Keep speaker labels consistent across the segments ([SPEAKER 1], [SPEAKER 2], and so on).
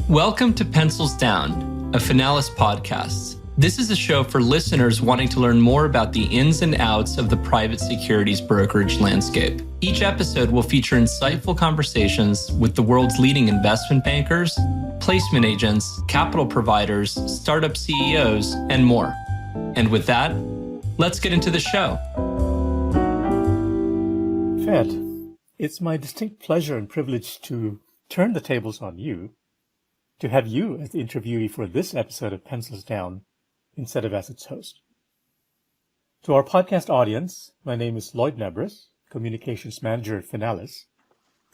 [SPEAKER 1] Welcome to Pencils Down, a Finalis podcast. This is a show for listeners wanting to learn more about the ins and outs of the private securities brokerage landscape. Each episode will feature insightful conversations with the world's leading investment bankers, placement agents, capital providers, startup CEOs, and more. And with that, let's get into the show.
[SPEAKER 2] Fed, it's my distinct pleasure and privilege to turn the tables on you, to have you as the interviewee for this episode of Pencils Down instead of as its host. To our podcast audience, my name is Lloyd Nebris, Communications Manager at Finalis,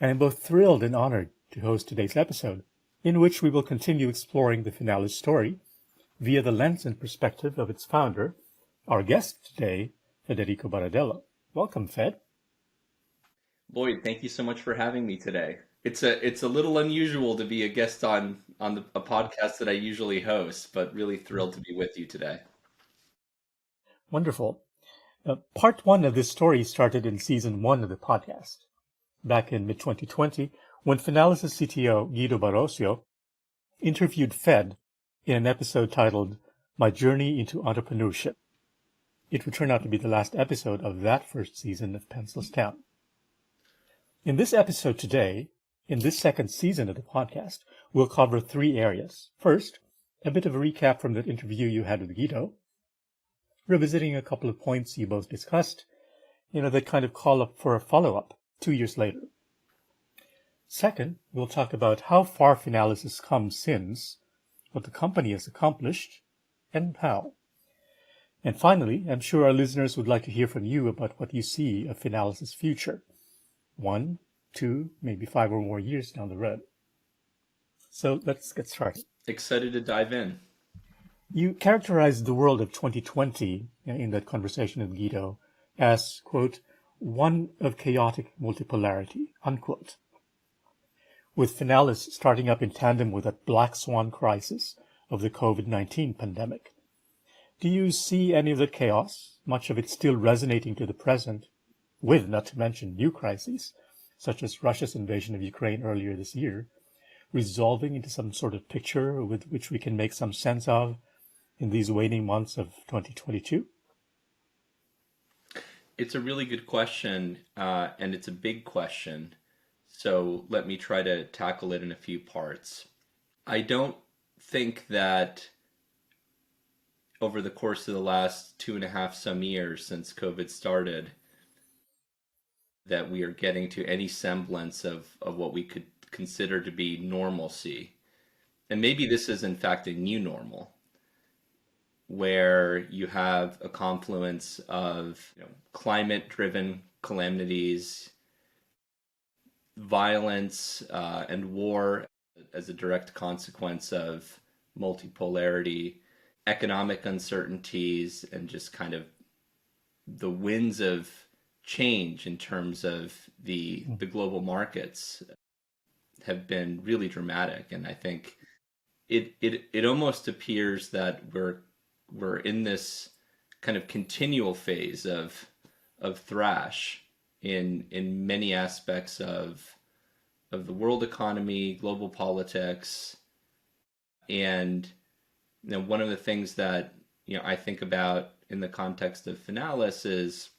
[SPEAKER 2] and I'm both thrilled and honored to host today's episode, in which we will continue exploring the Finalis story via the lens and perspective of its founder, our guest today, Federico Baradello. Welcome, Fed.
[SPEAKER 1] Lloyd, thank you so much for having me today. It's a little unusual to be a guest on a podcast that I usually host, but really thrilled to be with you today.
[SPEAKER 2] Wonderful. Part one of this story started in season 1 of the podcast, back in mid-2020, when Finalis' CTO, Guido Barosio, interviewed Fed in an episode titled My Journey into Entrepreneurship. It would turn out to be the last episode of that first season of Pencils Down. In this episode today, in this second season of the podcast, we'll cover 3 areas. First, a bit of a recap from the interview you had with Guido, revisiting a couple of points you both discussed, that kind of call up for a follow-up 2 years later. Second, we'll talk about how far Finalis has come since, what the company has accomplished, and how. And finally, I'm sure our listeners would like to hear from you about what you see of Finalis' future. 1, 2, maybe 5 or more years down the road. So let's get started.
[SPEAKER 1] Excited to dive in.
[SPEAKER 2] You characterized the world of 2020 in that conversation with Guido as, quote, one of chaotic multipolarity, unquote. With Finalis starting up in tandem with that black swan crisis of the COVID-19 pandemic. Do you see any of the chaos, much of it still resonating to the present, with, not to mention, new crises, such as Russia's invasion of Ukraine earlier this year, resolving into some sort of picture with which we can make some sense of in these waning months of 2022?
[SPEAKER 1] It's a really good question, and it's a big question. So let me try to tackle it in a few parts. I don't think that over the course of the last 2.5 some years since COVID started, that we are getting to any semblance of what we could consider to be normalcy. And maybe this is in fact a new normal, where you have a confluence of climate-driven calamities, violence and war as a direct consequence of multipolarity, economic uncertainties, and just kind of the winds of change in terms of the global markets have been really dramatic. And I think it almost appears that we're in this kind of continual phase of thrash in many aspects of the world economy, global politics. And one of the things that I think about in the context of Finalis is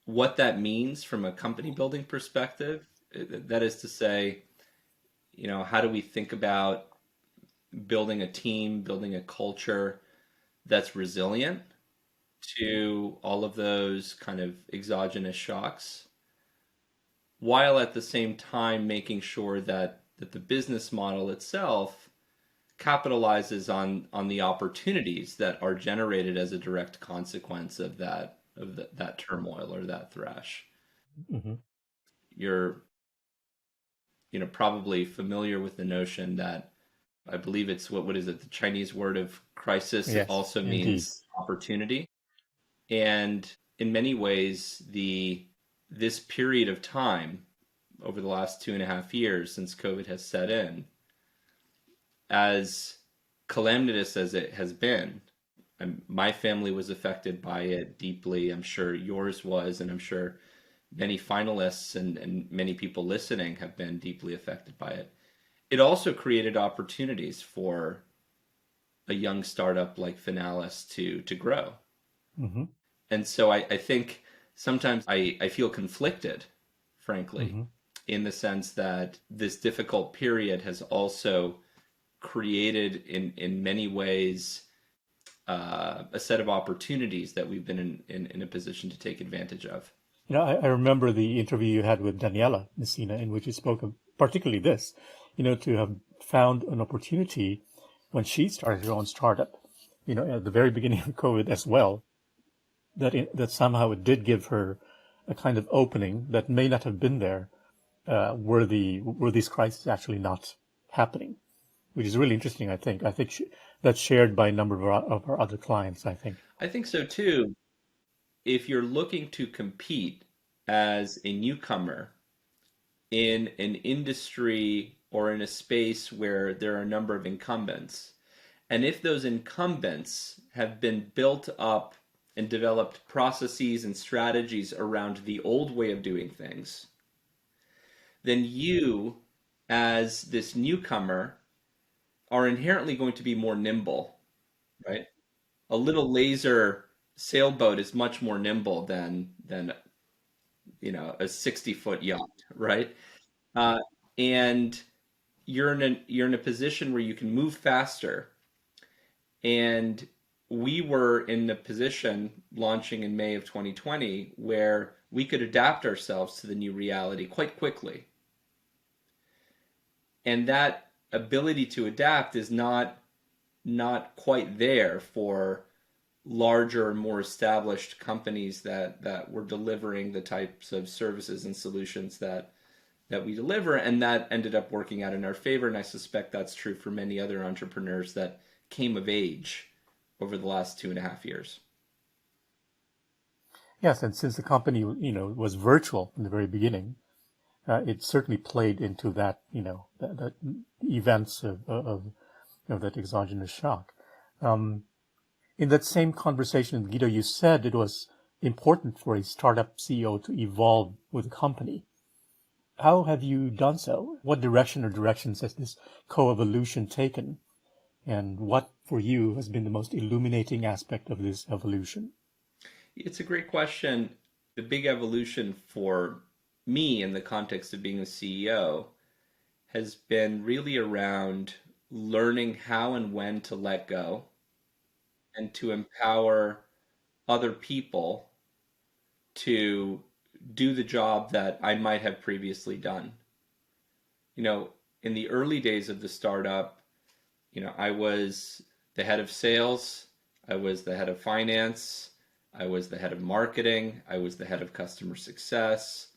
[SPEAKER 1] what that means from a company building perspective. That is to say, how do we think about building a team, building a culture that's resilient to all of those kind of exogenous shocks, while at the same time making sure that the business model itself capitalizes on the opportunities that are generated as a direct consequence of that turmoil or that thrash.
[SPEAKER 2] Mm-hmm.
[SPEAKER 1] You're probably familiar with the notion that I believe it's what is it? The Chinese word of crisis.
[SPEAKER 2] Yes,
[SPEAKER 1] also
[SPEAKER 2] indeed.
[SPEAKER 1] means opportunity. And in many ways, this period of time over the last 2.5 years since COVID has set in, as calamitous as it has been, my family was affected by it deeply. I'm sure yours was, and I'm sure many finalists and many people listening have been deeply affected by it. it also created opportunities for a young startup like Finalis to grow.
[SPEAKER 2] Mm-hmm.
[SPEAKER 1] And so I think sometimes I feel conflicted, frankly,
[SPEAKER 2] Mm-hmm.
[SPEAKER 1] in the sense that this difficult period has also created in many ways a set of opportunities that we've been in a position to take advantage of.
[SPEAKER 2] I remember the interview you had with Daniela Messina, in which you spoke of particularly this, to have found an opportunity when she started her own startup, at the very beginning of COVID as well, that somehow it did give her a kind of opening that may not have been there were these crises actually not happening, which is really interesting. I think that's shared by a number of our other clients. I think.
[SPEAKER 1] I think so too. If you're looking to compete as a newcomer in an industry or in a space where there are a number of incumbents, and if those incumbents have been built up and developed processes and strategies around the old way of doing things, then you, as this newcomer, are inherently going to be more nimble, right? A little laser sailboat is much more nimble than a 60-foot yacht, right? Uh, and you're in a position where you can move faster. And we were in a position launching in May of 2020 where we could adapt ourselves to the new reality quite quickly. And that ability to adapt is not quite there for larger and more established companies that were delivering the types of services and solutions that we deliver, and that ended up working out in our favor. And I suspect that's true for many other entrepreneurs that came of age over the last 2.5 years.
[SPEAKER 2] Yes, and since the company, was virtual in the very beginning, it certainly played into that, that events of that exogenous shock. Um, in that same conversation, Guido, you said it was important for a startup CEO to evolve with the company. How have you done so? What direction or directions has this co-evolution taken? And what for you has been the most illuminating aspect of this evolution?
[SPEAKER 1] It's a great question. The big evolution for me in the context of being a CEO has been really around learning how and when to let go and to empower other people to do the job that I might have previously done. In the early days of the startup, I was the head of sales, I was the head of finance, I was the head of marketing, I was the head of customer success.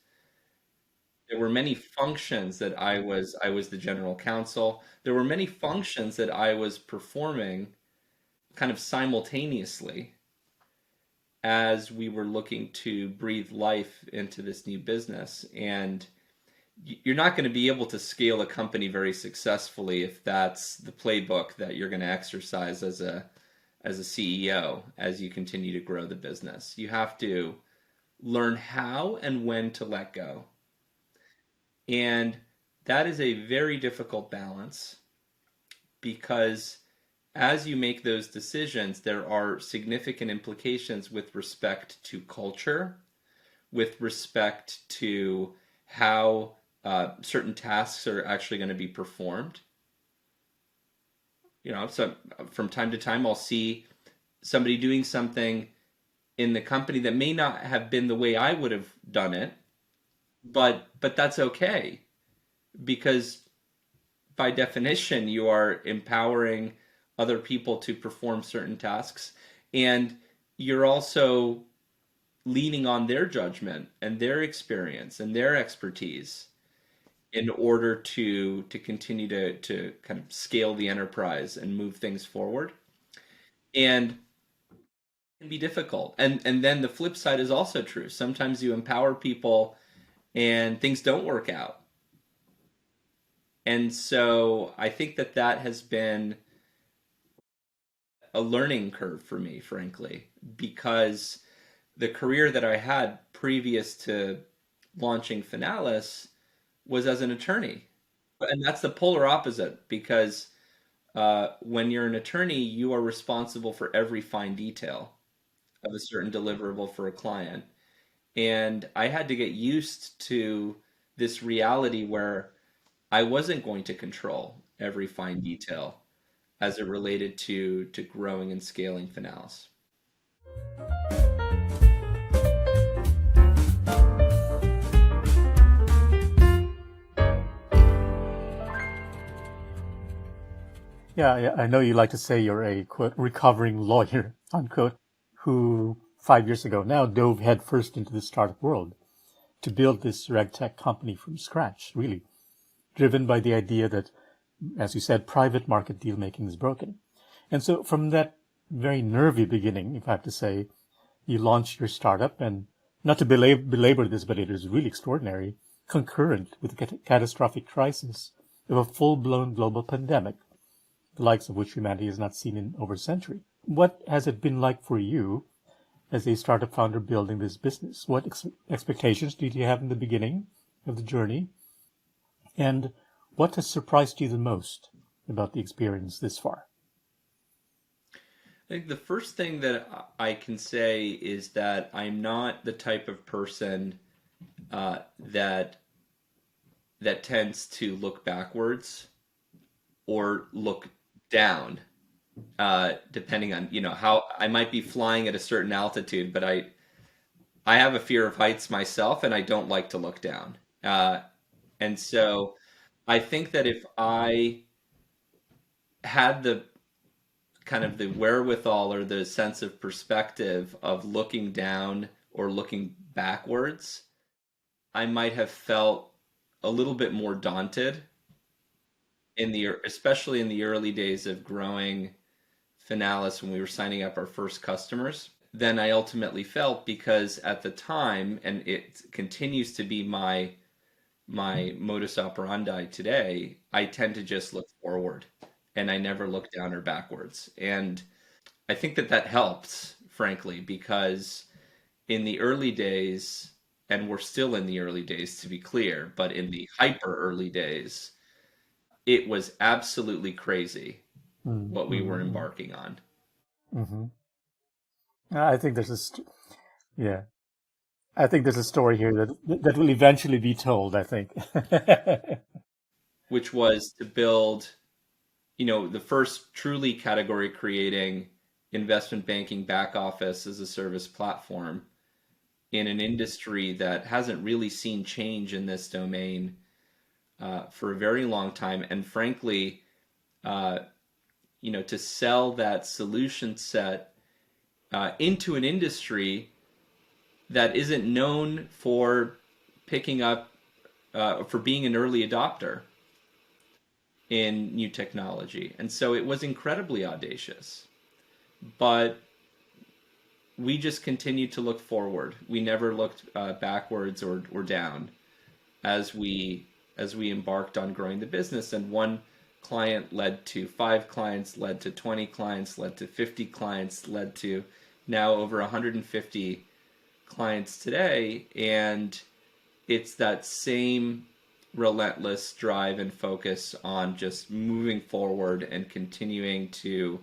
[SPEAKER 1] There were many functions that I was the general counsel. There were many functions that I was performing kind of simultaneously as we were looking to breathe life into this new business. And you're not going to be able to scale a company very successfully if that's the playbook that you're going to exercise as a CEO as you continue to grow the business. You have to learn how and when to let go. And that is a very difficult balance because as you make those decisions, there are significant implications with respect to culture, with respect to how certain tasks are actually going to be performed. So from time to time, I'll see somebody doing something in the company that may not have been the way I would have done it, but that's okay because by definition, you are empowering other people to perform certain tasks, and you're also leaning on their judgment and their experience and their expertise in order to continue to kind of scale the enterprise and move things forward. And it can be difficult. And then the flip side is also true. Sometimes you empower people and things don't work out. And so I think that has been a learning curve for me, frankly, because the career that I had previous to launching Finalis was as an attorney. And that's the polar opposite because when you're an attorney, you are responsible for every fine detail of a certain deliverable for a client. And I had to get used to this reality where I wasn't going to control every fine detail as it related to growing and scaling Finalis.
[SPEAKER 2] Yeah, I know you like to say you're a, quote, recovering lawyer, unquote, who 5 years ago now dove headfirst into the startup world to build this regtech company from scratch, really, driven by the idea that, as you said, private market deal making is broken. And so from that very nervy beginning, if I have to say, you launched your startup, and not to belabor this, but it is really extraordinary, concurrent with the catastrophic crisis of a full-blown global pandemic, the likes of which humanity has not seen in over a century. What has it been like for you as a startup founder building this business? What expectations did you have in the beginning of the journey? And what has surprised you the most about the experience this far?
[SPEAKER 1] I think the first thing that I can say is that I'm not the type of person that tends to look backwards or look down, depending on how I might be flying at a certain altitude, but I have a fear of heights myself, and I don't like to look down. And so I think that if I had the kind of the wherewithal or the sense of perspective of looking down or looking backwards, I might have felt a little bit more daunted especially in the early days of growing Finalis when we were signing up our first customers than I ultimately felt, because at the time, and it continues to be my modus operandi today, I tend to just look forward and I never look down or backwards. And I think that helps, frankly, because in the early days, and we're still in the early days to be clear, but in the hyper early days, it was absolutely crazy what we were embarking on.
[SPEAKER 2] Mm-hmm. I think yeah. I think there's a story here that will eventually be told, I think.
[SPEAKER 1] Which was to build, the first truly category creating investment banking back office as a service platform in an industry that hasn't really seen change in this domain for a very long time. And frankly, to sell that solution set into an industry that isn't known for picking up, for being an early adopter in new technology. And so it was incredibly audacious. But we just continued to look forward. We never looked backwards or down as we embarked on growing the business. And one client led to 5 clients, led to 20 clients, led to 50 clients, led to now over 150 clients today. And it's that same relentless drive and focus on just moving forward and continuing to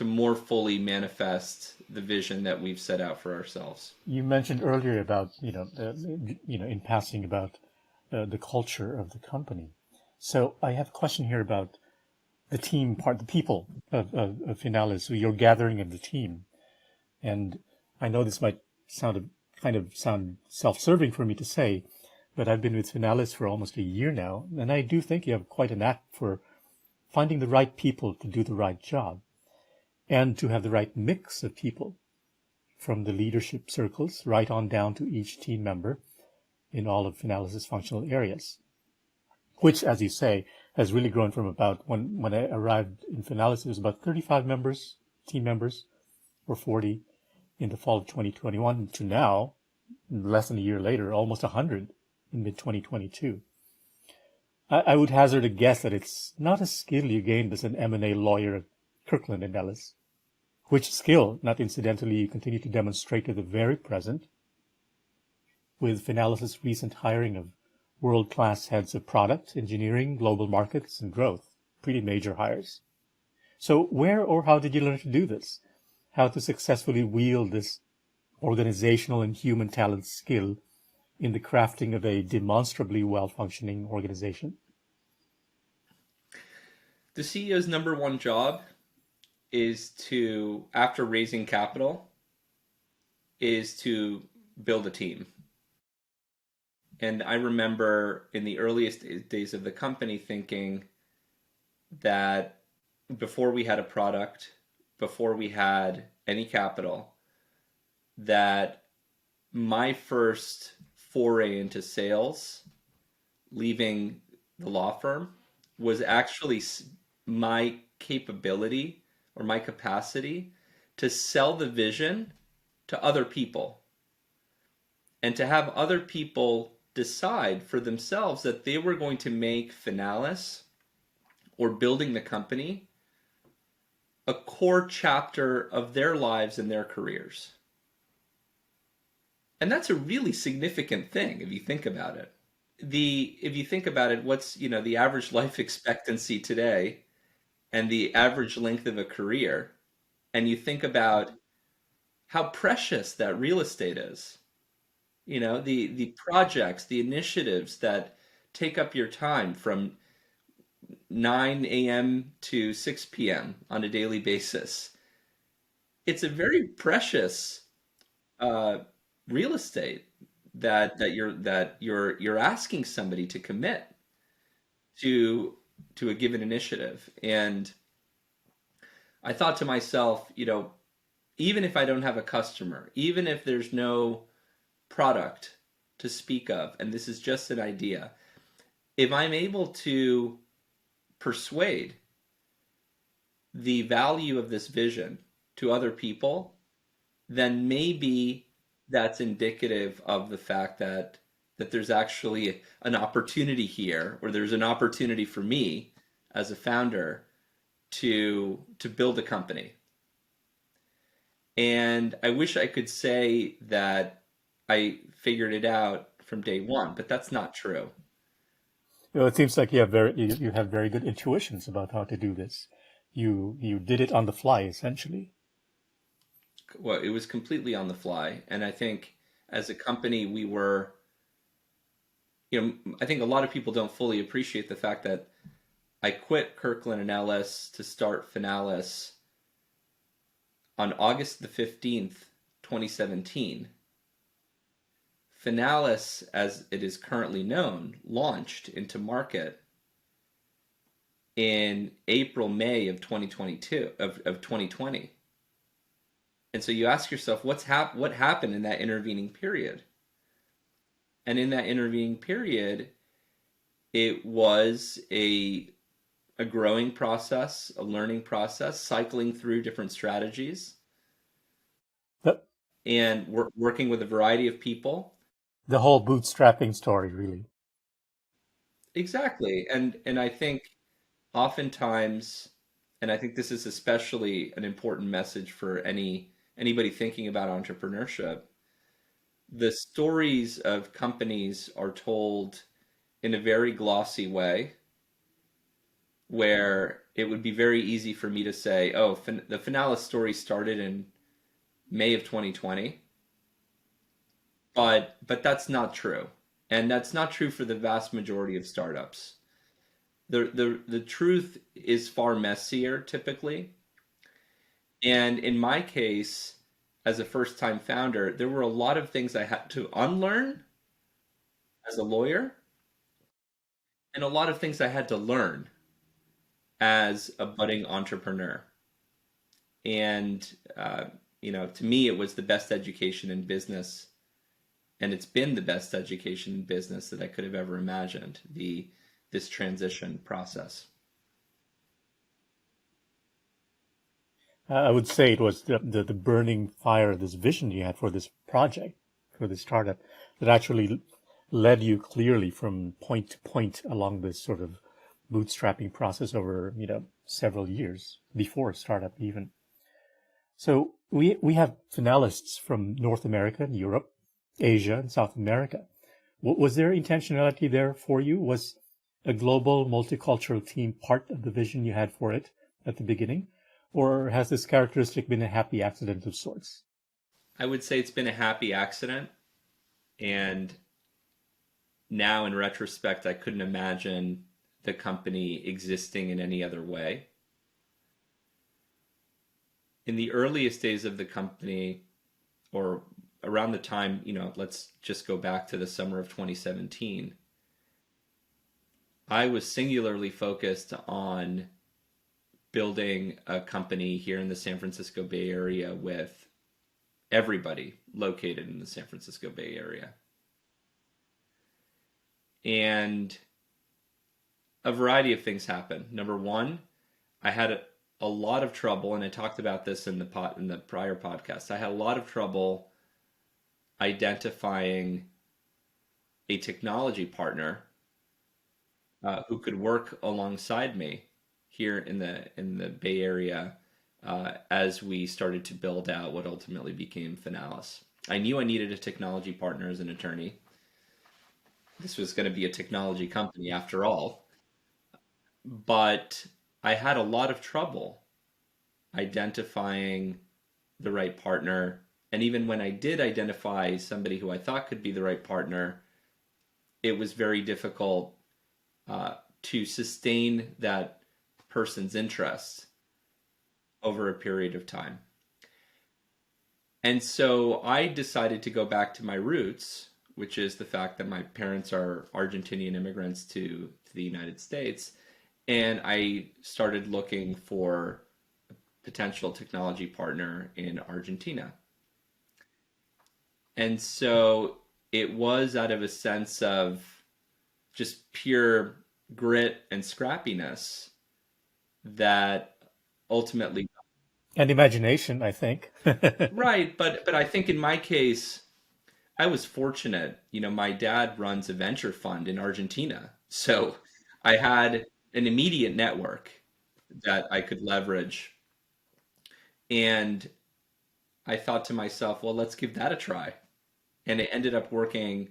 [SPEAKER 1] more fully manifest the vision that we've set out for ourselves.
[SPEAKER 2] You mentioned earlier about in passing about the culture of the company. So I have a question here about the team part, the people of Finalis, so your gathering of the team. And I know this might sound self-serving for me to say, but I've been with Finalis for almost a year now, and I do think you have quite an knack for finding the right people to do the right job and to have the right mix of people from the leadership circles right on down to each team member in all of Finalis' functional areas, which, as you say, has really grown from about, when I arrived in Finalis, it was about 35 team members, or 40 in the fall of 2021, to now, less than a year later, almost 100 in mid-2022. I would hazard a guess that it's not a skill you gained as an M&A lawyer at Kirkland & Ellis, which skill, not incidentally, you continue to demonstrate to the very present with Finalis' recent hiring of world-class heads of product, engineering, global markets, and growth. Pretty major hires. So where or how did you learn to do this? How to successfully wield this organizational and human talent skill in the crafting of a demonstrably well-functioning organization?
[SPEAKER 1] The CEO's number one job is to, after raising capital, is to build a team. And I remember in the earliest days of the company thinking that before we had a product, before we had any capital, that my first foray into sales, leaving the law firm, was actually my capability or my capacity to sell the vision to other people and to have other people decide for themselves that they were going to make Finalis or building the company a core chapter of their lives and their careers. And that's a really significant thing if you think about it. If you think about it, what's, the average life expectancy today and the average length of a career, and you think about how precious that real estate is. The projects, the initiatives that take up your time from 9 a.m. to 6 p.m. on a daily basis. It's a very precious real estate that you're asking somebody to commit to a given initiative. And I thought to myself, even if I don't have a customer, even if there's no product to speak of, and this is just an idea, if I'm able to persuade the value of this vision to other people, then maybe that's indicative of the fact that there's actually an opportunity here, or there's an opportunity for me as a founder to build a company. And I wish I could say that I figured it out from day one, but that's not true.
[SPEAKER 2] It seems like you have very good intuitions about how to do this. You did it on the fly, essentially.
[SPEAKER 1] Well, it was completely on the fly, and I think as a company we were, I think a lot of people don't fully appreciate the fact that I quit Kirkland and Ellis to start Finalis on August the 15th, 2017. Finalis, as it is currently known, launched into market in April, May of 2022 of 2020. And so you ask yourself, what happened in that intervening period? And in that intervening period, it was a growing process, a learning process, cycling through different strategies, and working with a variety of people.
[SPEAKER 2] The whole bootstrapping story, really.
[SPEAKER 1] Exactly. And I think oftentimes, and I think this is especially an important message for anybody thinking about entrepreneurship, the stories of companies are told in a very glossy way, where it would be very easy for me to say, oh, the Finalis story started in May of 2020. But that's not true. And that's not true for the vast majority of startups. The truth is far messier typically. And in my case, as a first-time founder, there were a lot of things I had to unlearn as a lawyer, and a lot of things I had to learn as a budding entrepreneur. And to me, it was the best education in business, and it's been the best education in business that I could have ever imagined, this transition process.
[SPEAKER 2] I would say it was the burning fire, this vision you had for this project, for this startup, that actually led you clearly from point to point along this sort of bootstrapping process over, several years before startup even. So we have finalists from North America and Europe, Asia and South America. Was there intentionality there for you? Was a global multicultural team part of the vision you had for it at the beginning? Or has this characteristic been a happy accident of sorts?
[SPEAKER 1] I would say it's been a happy accident. And now, in retrospect, I couldn't imagine the company existing in any other way. In the earliest days of the company, or around the time, let's just go back to the summer of 2017, I was singularly focused on building a company here in the San Francisco Bay Area with everybody located in the San Francisco Bay Area. And a variety of things happened. Number one, I had a lot of trouble, and I talked about this in the prior podcast. I had a lot of trouble identifying a technology partner who could work alongside me here in the Bay Area as we started to build out what ultimately became Finalis. I knew I needed a technology partner as an attorney. This was going to be a technology company after all, but I had a lot of trouble identifying the right partner. And even when I did identify somebody who I thought could be the right partner, it was very difficult to sustain that person's interest over a period of time. And so I decided to go back to my roots, which is the fact that my parents are Argentinian immigrants to the United States. And I started looking for a potential technology partner in Argentina. And so it was out of a sense of just pure grit and scrappiness that ultimately.
[SPEAKER 2] And imagination, I think.
[SPEAKER 1] Right, but I think in my case, I was fortunate. My dad runs a venture fund in Argentina, so I had an immediate network that I could leverage. And I thought to myself, well, let's give that a try. And it ended up working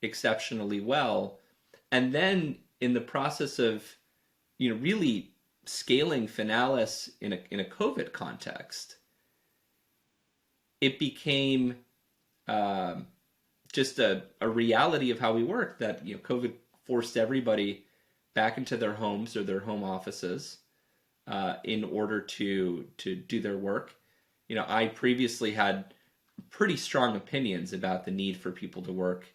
[SPEAKER 1] exceptionally well. And then in the process of, really scaling Finalis in a COVID context, it became just a reality of how we work that, COVID forced everybody back into their homes or their home offices in order to do their work. I previously had pretty strong opinions about the need for people to work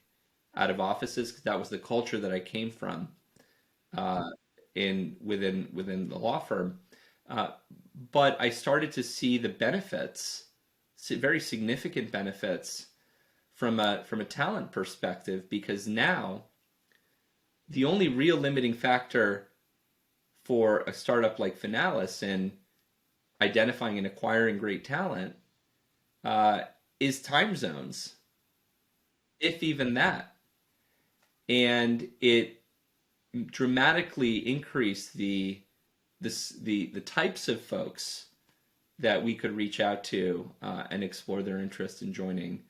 [SPEAKER 1] out of offices because that was the culture that I came from within the law firm. But I started to see the benefits, very significant benefits from a talent perspective, because now the only real limiting factor for a startup like Finalis in identifying and acquiring great talent is time zones, if even that. And it dramatically increased the types of folks that we could reach out to and explore their interest in joining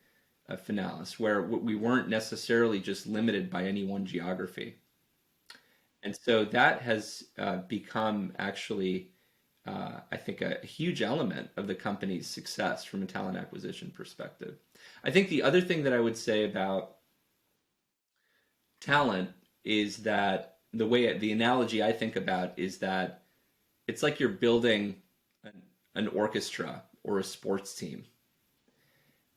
[SPEAKER 1] Finalis, where we weren't necessarily just limited by any one geography. And so that has become actually, I think, a huge element of the company's success from a talent acquisition perspective. I think the other thing that I would say about talent is that the analogy I think about is that it's like you're building an orchestra or a sports team.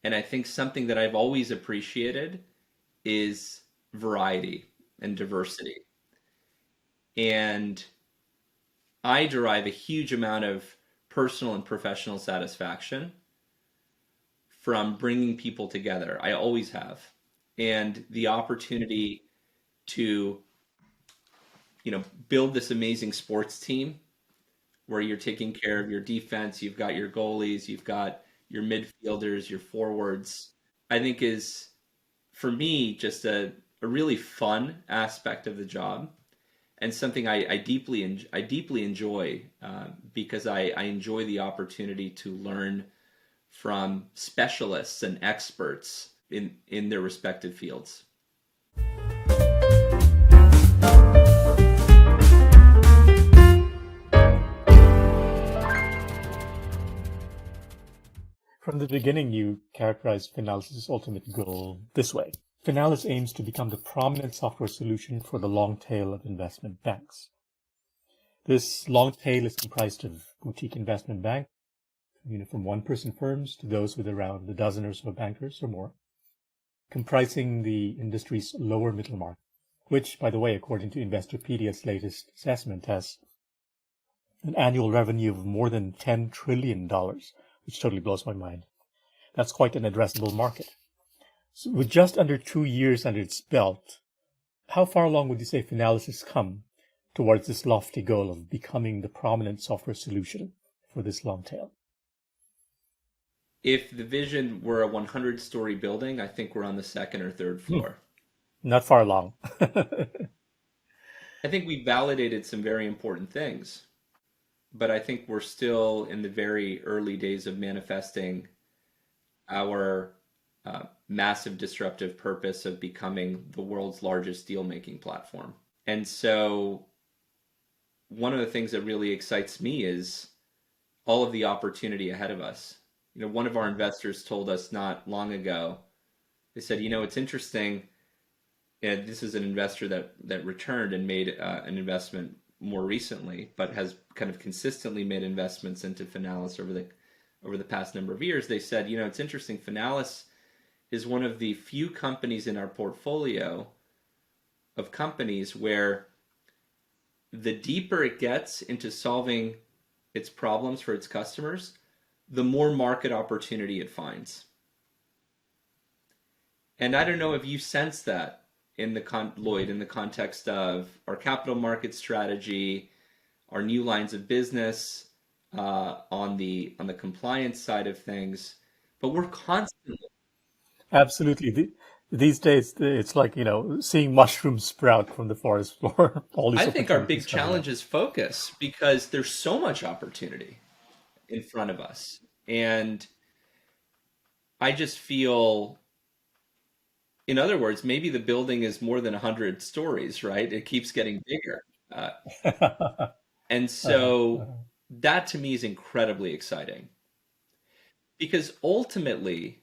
[SPEAKER 1] And I think something that I've always appreciated is variety and diversity. And I derive a huge amount of personal and professional satisfaction from bringing people together. I always have. And the opportunity to, build this amazing sports team where you're taking care of your defense, you've got your goalies, you've got your midfielders, your forwards, I think is, for me, just a really fun aspect of the job. And something I deeply enjoy because I enjoy the opportunity to learn from specialists and experts in their respective fields.
[SPEAKER 2] From the beginning, you characterized Finalis' ultimate goal this way. Finalis aims to become the prominent software solution for the long tail of investment banks. This long tail is comprised of boutique investment banks, from one-person firms to those with around a dozen or so bankers or more, comprising the industry's lower middle market, which, by the way, according to Investorpedia's latest assessment, has an annual revenue of more than $10 trillion, which totally blows my mind. That's quite an addressable market. So with just under 2 years under its belt, how far along would you say Finalis has come towards this lofty goal of becoming the prominent software solution for this long tail?
[SPEAKER 1] If the vision were a 100-story building, I think we're on the second or third floor.
[SPEAKER 2] Not far along.
[SPEAKER 1] I think we validated some very important things, but I think we're still in the very early days of manifesting our massive disruptive purpose of becoming the world's largest deal-making platform. And so one of the things that really excites me is all of the opportunity ahead of us. One of our investors told us not long ago, they said, it's interesting, and this is an investor that returned and made an investment more recently, but has kind of consistently made investments into Finalis over the past number of years. They said, it's interesting, Finalis is one of the few companies in our portfolio of companies where the deeper it gets into solving its problems for its customers, the more market opportunity it finds. And I don't know if you sense that Lloyd, in the context of our capital market strategy, our new lines of business, on the compliance side of things, but we're constantly.
[SPEAKER 2] Absolutely. These days, it's like, seeing mushrooms sprout from the forest floor.
[SPEAKER 1] I think our big challenge is focus, because there's so much opportunity in front of us. And I just feel, in other words, maybe the building is more than 100 stories, right? It keeps getting bigger. And so that to me is incredibly exciting, because ultimately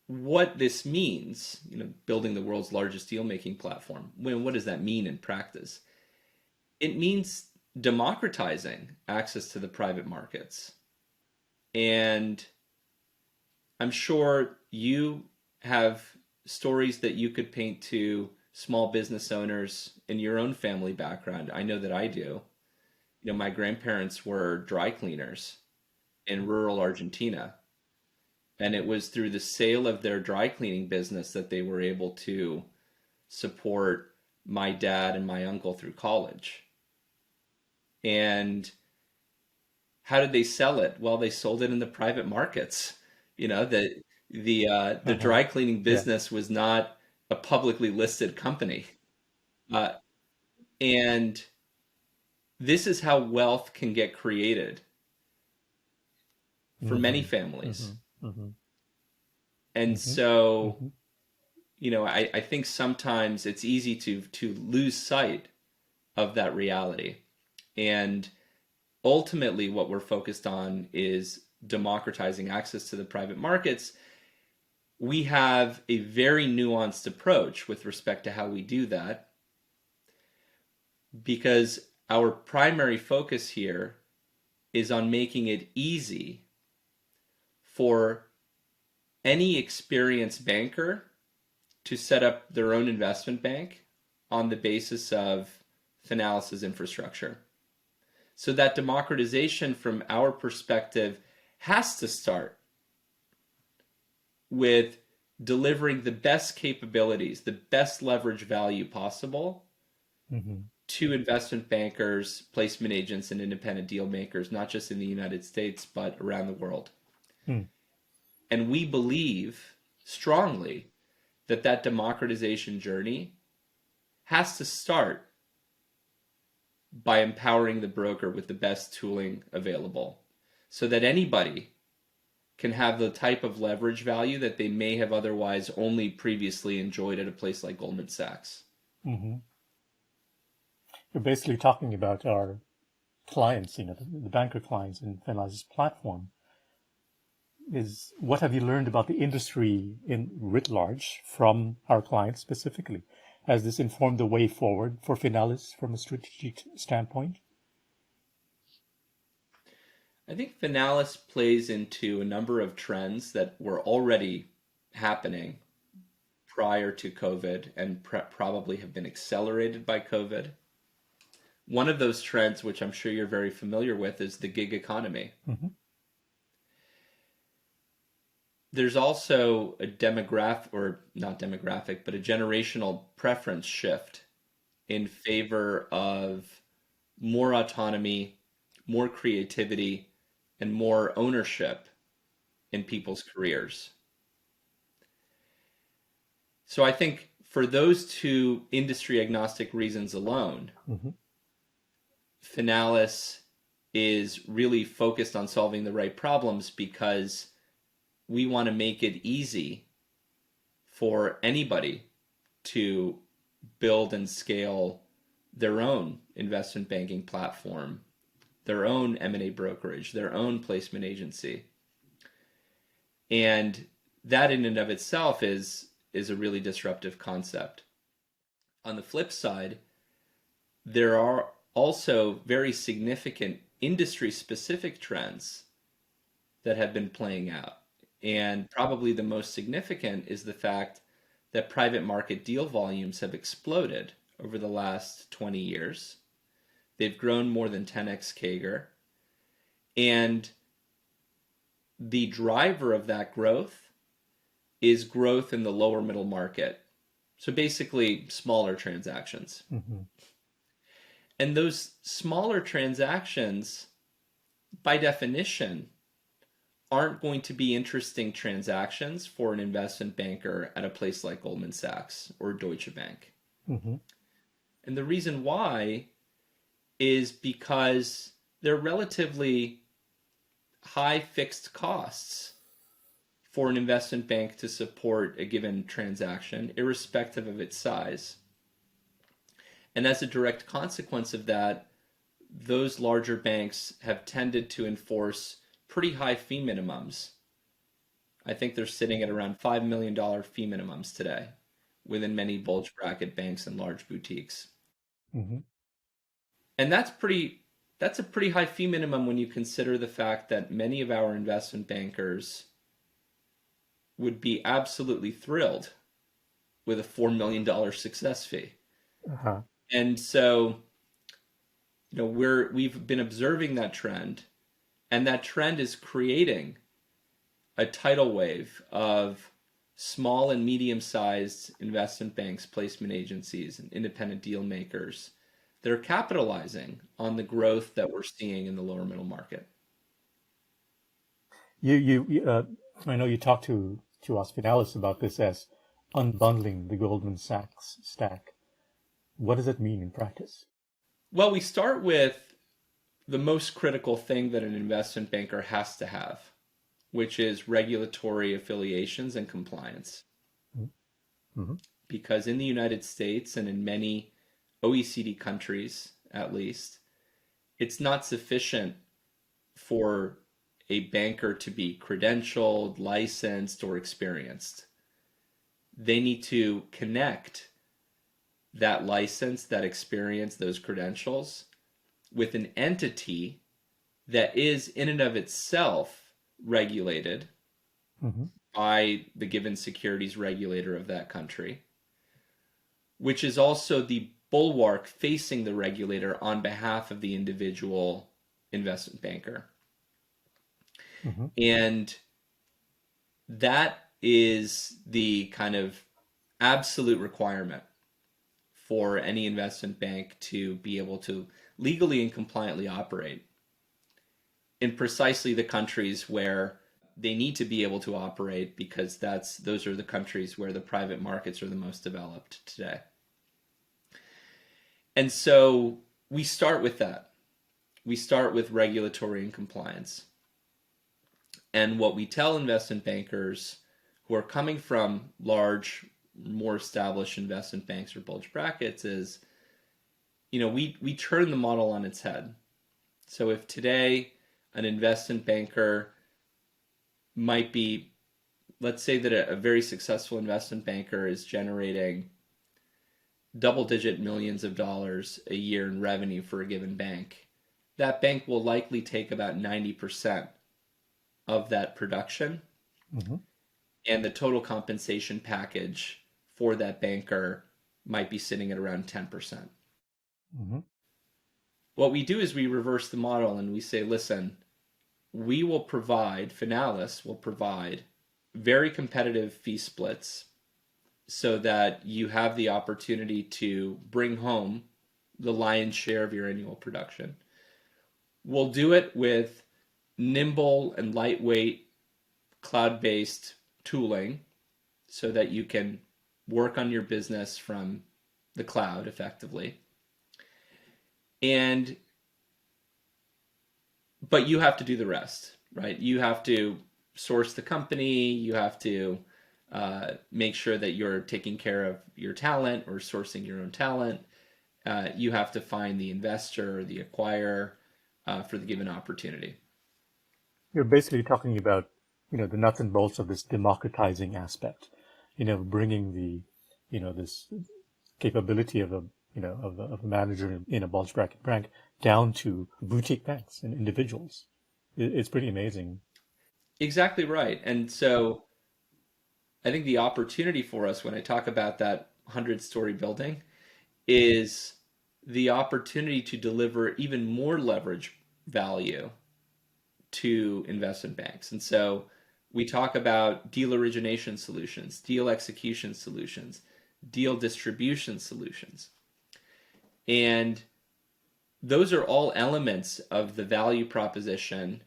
[SPEAKER 1] what this means, building the world's largest deal-making platform, what does that mean in practice? It means democratizing access to the private markets. And I'm sure you have stories that you could paint to small business owners in your own family background. I know that I do. My grandparents were dry cleaners in rural Argentina. And it was through the sale of their dry cleaning business that they were able to support my dad and my uncle through college. And how did they sell it? Well, they sold it in the private markets. The dry cleaning business was not a publicly listed company. And this is how wealth can get created for many families. And so, I think sometimes it's easy to lose sight of that reality. And ultimately, what we're focused on is democratizing access to the private markets. We have a very nuanced approach with respect to how we do that, because our primary focus here is on making it easy for any experienced banker to set up their own investment bank on the basis of Finalis' infrastructure. So that democratization from our perspective has to start with delivering the best capabilities, the best leverage value possible to investment bankers, placement agents, and independent deal makers, not just in the United States, but around the world. And we believe strongly that democratization journey has to start by empowering the broker with the best tooling available, so that anybody can have the type of leverage value that they may have otherwise only previously enjoyed at a place like Goldman Sachs.
[SPEAKER 2] You're basically talking about our clients, the banker clients in Finalis' platform. is what have you learned about the industry in writ large from our clients specifically? Has this informed the way forward for Finalis from a strategic standpoint?
[SPEAKER 1] I think Finalis plays into a number of trends that were already happening prior to COVID and probably have been accelerated by COVID. One of those trends, which I'm sure you're very familiar with, is the gig economy.
[SPEAKER 2] Mm-hmm.
[SPEAKER 1] There's also a demographic, or not demographic, but a generational preference shift in favor of more autonomy, more creativity, and more ownership in people's careers. So I think for those two industry agnostic reasons alone,
[SPEAKER 2] Mm-hmm.
[SPEAKER 1] Finalis is really focused on solving the right problems because we want to make it easy for anybody to build and scale their own investment banking platform, their own M&A brokerage, their own placement agency. And that in and of itself is a really disruptive concept. On the flip side, there are also very significant industry-specific trends that have been playing out. And probably the most significant is the fact that private market deal volumes have exploded over the last 20 years. They've grown more than 10x CAGR. And the driver of that growth is growth in the lower middle market. So basically smaller transactions.
[SPEAKER 2] Mm-hmm.
[SPEAKER 1] And those smaller transactions, by definition, aren't going to be interesting transactions for an investment banker at a place like Goldman Sachs or Deutsche Bank.
[SPEAKER 2] Mm-hmm.
[SPEAKER 1] And the reason why is because they're relatively high fixed costs for an investment bank to support a given transaction, irrespective of its size. And as a direct consequence of that, those larger banks have tended to enforce pretty high fee minimums. I think they're sitting at around $5 million fee minimums today within many bulge bracket banks and large boutiques.
[SPEAKER 2] Mm-hmm.
[SPEAKER 1] And that's a pretty high fee minimum when you consider the fact that many of our investment bankers would be absolutely thrilled with a $4 million success fee.
[SPEAKER 2] Uh-huh.
[SPEAKER 1] And so, we've been observing that trend, and that trend is creating a tidal wave of small and medium-sized investment banks, placement agencies, and independent deal makers that are capitalizing on the growth that we're seeing in the lower middle market.
[SPEAKER 2] I know you talked to us, Finalis, about this as unbundling the Goldman Sachs stack. What does it mean in practice?
[SPEAKER 1] Well, we start with the most critical thing that an investment banker has to have, which is regulatory affiliations and compliance.
[SPEAKER 2] Mm-hmm.
[SPEAKER 1] Because in the United States and in many OECD countries, at least, it's not sufficient for a banker to be credentialed, licensed, or experienced. They need to connect that license, that experience, those credentials with an entity that is in and of itself regulated
[SPEAKER 2] Mm-hmm.
[SPEAKER 1] by the given securities regulator of that country, which is also the bulwark facing the regulator on behalf of the individual investment banker.
[SPEAKER 2] Mm-hmm.
[SPEAKER 1] And that is the kind of absolute requirement for any investment bank to be able to legally and compliantly operate in precisely the countries where they need to be able to operate, because those are the countries where the private markets are the most developed today. And so we start with that. We start with regulatory and compliance. And what we tell investment bankers who are coming from large, more established investment banks or bulge brackets is, we turn the model on its head. So if today an investment banker might be, let's say that a very successful investment banker is generating double-digit millions of dollars a year in revenue for a given bank. That bank will likely take about 90% of that production,
[SPEAKER 2] Mm-hmm.
[SPEAKER 1] and the total compensation package for that banker might be sitting at around 10%.
[SPEAKER 2] Mm-hmm.
[SPEAKER 1] What we do is we reverse the model and we say, listen, we will provide, Finalis will provide very competitive fee splits so that you have the opportunity to bring home the lion's share of your annual production. We'll do it with nimble and lightweight cloud-based tooling so that you can work on your business from the cloud effectively. But you have to do the rest, right? You have to source the company, you have to make sure that you're taking care of your talent or sourcing your own talent. You have to find the investor or the acquirer for the given opportunity.
[SPEAKER 2] You're basically talking about, the nuts and bolts of this democratizing aspect, bringing this capability of a manager in a bulge bracket bank down to boutique banks and individuals. It's pretty amazing.
[SPEAKER 1] Exactly right. And so I think the opportunity for us when I talk about that 100-story building is the opportunity to deliver even more leverage value to investment banks. And so we talk about deal origination solutions, deal execution solutions, deal distribution solutions. And those are all elements of the value proposition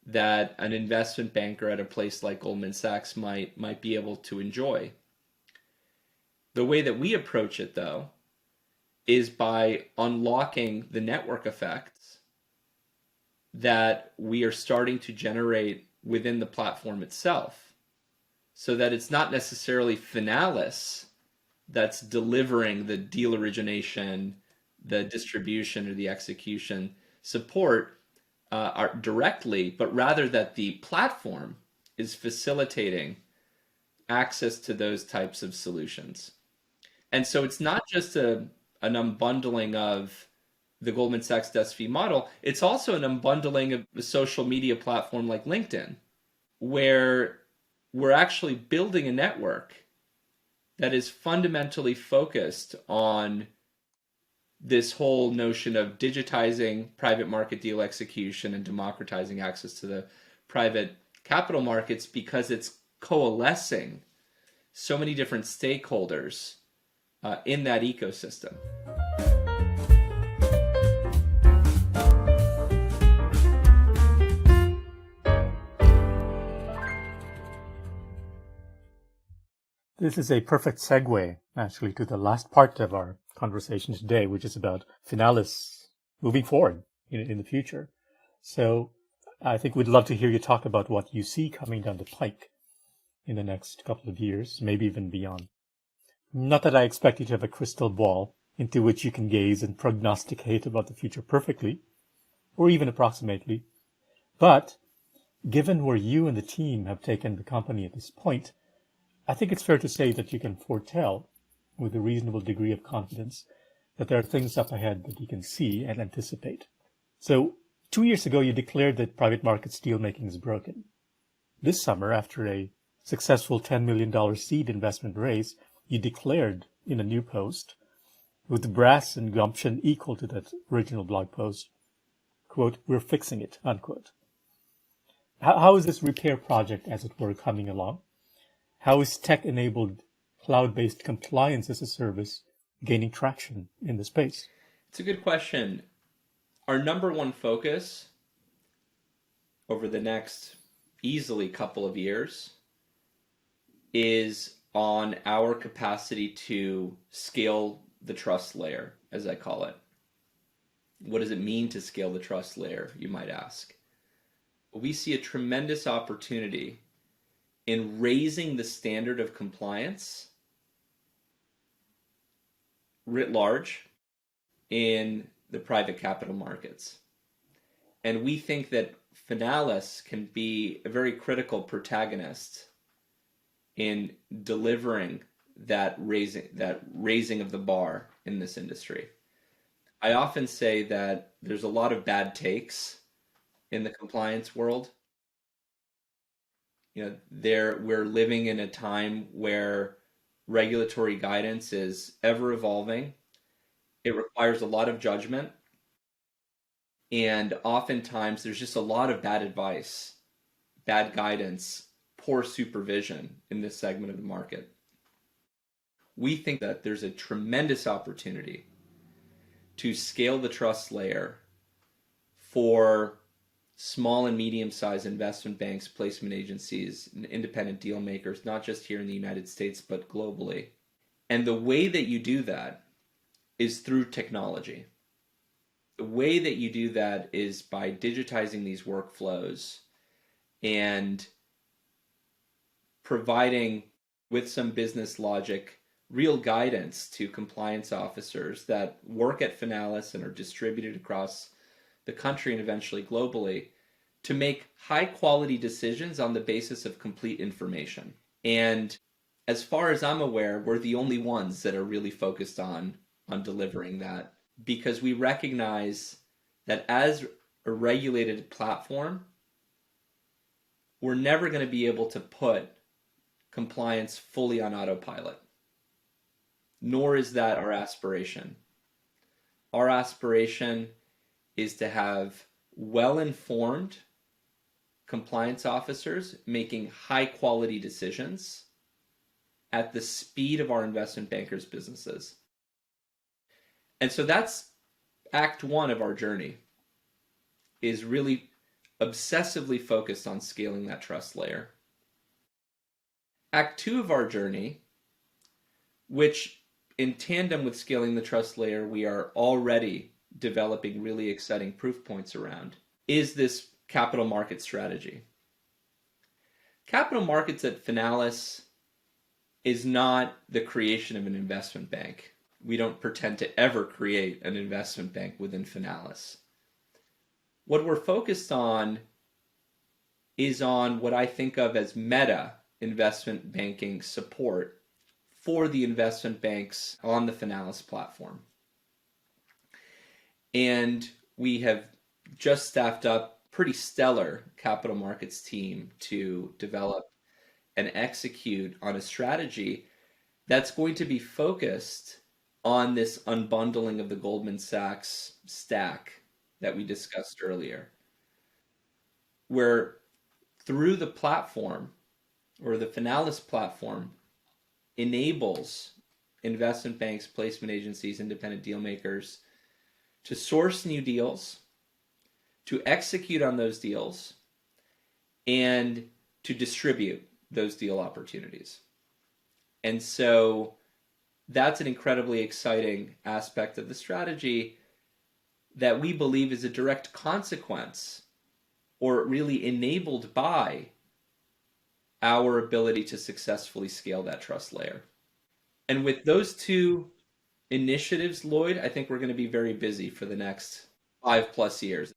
[SPEAKER 1] that an investment banker at a place like Goldman Sachs might be able to enjoy. The way that we approach it, though, is by unlocking the network effects that we are starting to generate within the platform itself, so that it's not necessarily Finalis that's delivering the deal origination, the distribution, or the execution support directly, but rather that the platform is facilitating access to those types of solutions. And so it's not just an unbundling of the Goldman Sachs desk fee model, it's also an unbundling of a social media platform like LinkedIn, where we're actually building a network that is fundamentally focused on this whole notion of digitizing private market deal execution and democratizing access to the private capital markets, because it's coalescing so many different stakeholders in that ecosystem.
[SPEAKER 2] This is a perfect segue, actually, to the last part of our conversation today, which is about Finalis moving forward in the future. So I think we'd love to hear you talk about what you see coming down the pike in the next couple of years, maybe even beyond. Not that I expect you to have a crystal ball into which you can gaze and prognosticate about the future perfectly, or even approximately, but given where you and the team have taken the company at this point, I think it's fair to say that you can foretell with a reasonable degree of confidence that there are things up ahead that you can see and anticipate. So 2 years ago, you declared that private market steelmaking is broken. This summer, after a successful $10 million seed investment raise, you declared in a new post, with brass and gumption equal to that original blog post, quote, "We're fixing it," unquote. How is this repair project, as it were, coming along? How is tech-enabled, cloud-based compliance as a service gaining traction in the space?
[SPEAKER 1] It's a good question. Our number one focus over the next easily couple of years is on our capacity to scale the trust layer, as I call it. What does it mean to scale the trust layer, you might ask? We see a tremendous opportunity in raising the standard of compliance writ large in the private capital markets. And we think that Finalis can be a very critical protagonist in delivering that raising of the bar in this industry. I often say that there's a lot of bad takes in the compliance world. We're living in a time where regulatory guidance is ever evolving. It requires a lot of judgment, and oftentimes there's just a lot of bad advice, bad guidance, poor supervision in this segment of the market. We think that there's a tremendous opportunity to scale the trust layer for small and medium-sized investment banks, placement agencies, and independent deal makers, not just here in the United States, but globally. And the way that you do that is through technology. The way that you do that is by digitizing these workflows and providing, with some business logic, real guidance to compliance officers that work at Finalis and are distributed across the country and eventually globally to make high quality decisions on the basis of complete information. And as far as I'm aware, we're the only ones that are really focused on delivering that, because we recognize that as a regulated platform, we're never going to be able to put compliance fully on autopilot, nor is that our aspiration. Our aspiration is to have well-informed compliance officers making high-quality decisions at the speed of our investment bankers' businesses. And so that's Act 1 of our journey, is really obsessively focused on scaling that trust layer. Act 2 of our journey, which in tandem with scaling the trust layer, we are already developing really exciting proof points around, is this capital market strategy. Capital markets at Finalis is not the creation of an investment bank. We don't pretend to ever create an investment bank within Finalis. What we're focused on is on what I think of as meta investment banking support for the investment banks on the Finalis platform. And we have just staffed up a pretty stellar capital markets team to develop and execute on a strategy that's going to be focused on this unbundling of the Goldman Sachs stack that we discussed earlier, where through the platform, or the Finalis platform, enables investment banks, placement agencies, independent deal makers to source new deals, to execute on those deals, and to distribute those deal opportunities. And so that's an incredibly exciting aspect of the strategy that we believe is a direct consequence, or really enabled by, our ability to successfully scale that trust layer. And with those two initiatives, Lloyd, I think we're going to be very busy for the next 5+ years.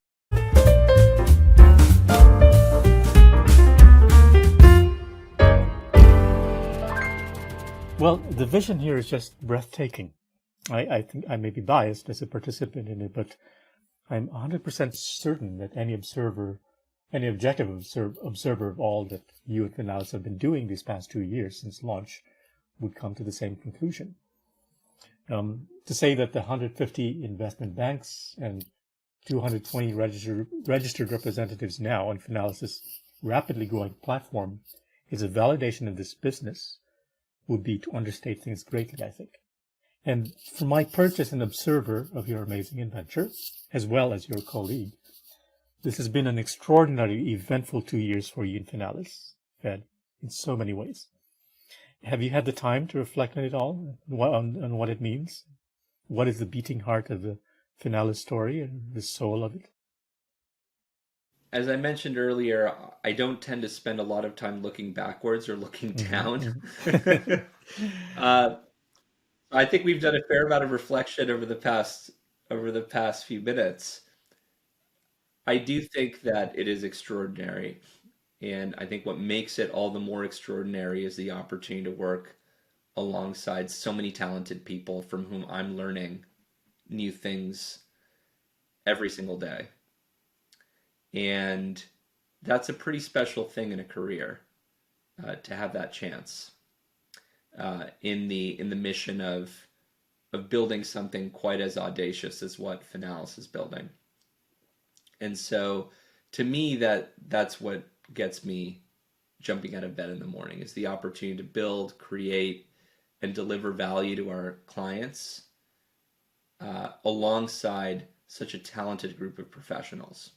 [SPEAKER 2] Well, the vision here is just breathtaking. I think I may be biased as a participant in it, but I'm 100% certain that any objective observer of all that you at Finalis have been doing these past 2 years since launch would come to the same conclusion. To say that the 150 investment banks and 220 registered representatives now on Finalis' rapidly growing platform is a validation of this business would be to understate things greatly, I think. And from my perch as an observer of your amazing adventure, as well as your colleague, this has been an extraordinarily eventful 2 years for you in Finalis, Fed, in so many ways. Have you had the time to reflect on it all, on what it means? What is the beating heart of the Finalis story and the soul of it?
[SPEAKER 1] As I mentioned earlier, I don't tend to spend a lot of time looking backwards or looking down. I think we've done a fair amount of reflection over the past few minutes. I do think that it is extraordinary. And I think what makes it all the more extraordinary is the opportunity to work alongside so many talented people from whom I'm learning new things every single day. And that's a pretty special thing in a career, to have that chance, in the mission of building something quite as audacious as what Finalis is building. And so to me, that's what gets me jumping out of bed in the morning, is the opportunity to build, create, and deliver value to our clients, alongside such a talented group of professionals.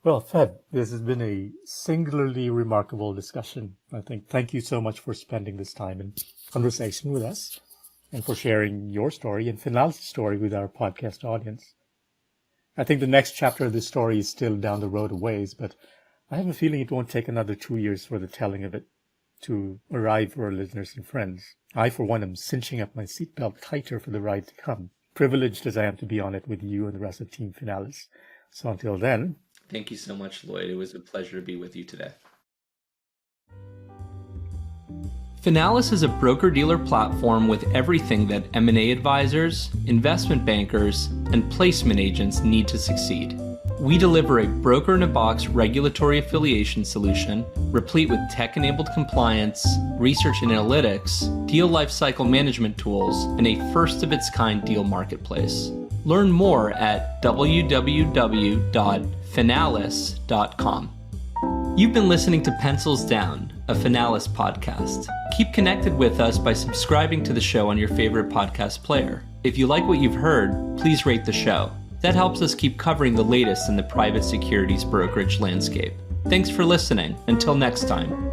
[SPEAKER 2] Well, Fed, this has been a singularly remarkable discussion. I think thank you so much for spending this time in conversation with us and for sharing your story and Finalis' story with our podcast audience. I think the next chapter of this story is still down the road a ways, but I have a feeling it won't take another 2 years for the telling of it to arrive for our listeners and friends. I, for one, am cinching up my seatbelt tighter for the ride to come, privileged as I am to be on it with you and the rest of Team Finalis. So until then...
[SPEAKER 1] Thank you so much, Lloyd. It was a pleasure to be with you today.
[SPEAKER 3] Finalis is a broker-dealer platform with everything that M&A advisors, investment bankers, and placement agents need to succeed. We deliver a broker-in-a-box regulatory affiliation solution, replete with tech-enabled compliance, research and analytics, deal lifecycle management tools, and a first-of-its-kind deal marketplace. Learn more at www.finalis.com. You've been listening to Pencils Down, a Finalis podcast. Keep connected with us by subscribing to the show on your favorite podcast player. If you like what you've heard, please rate the show. That helps us keep covering the latest in the private securities brokerage landscape. Thanks for listening. Until next time.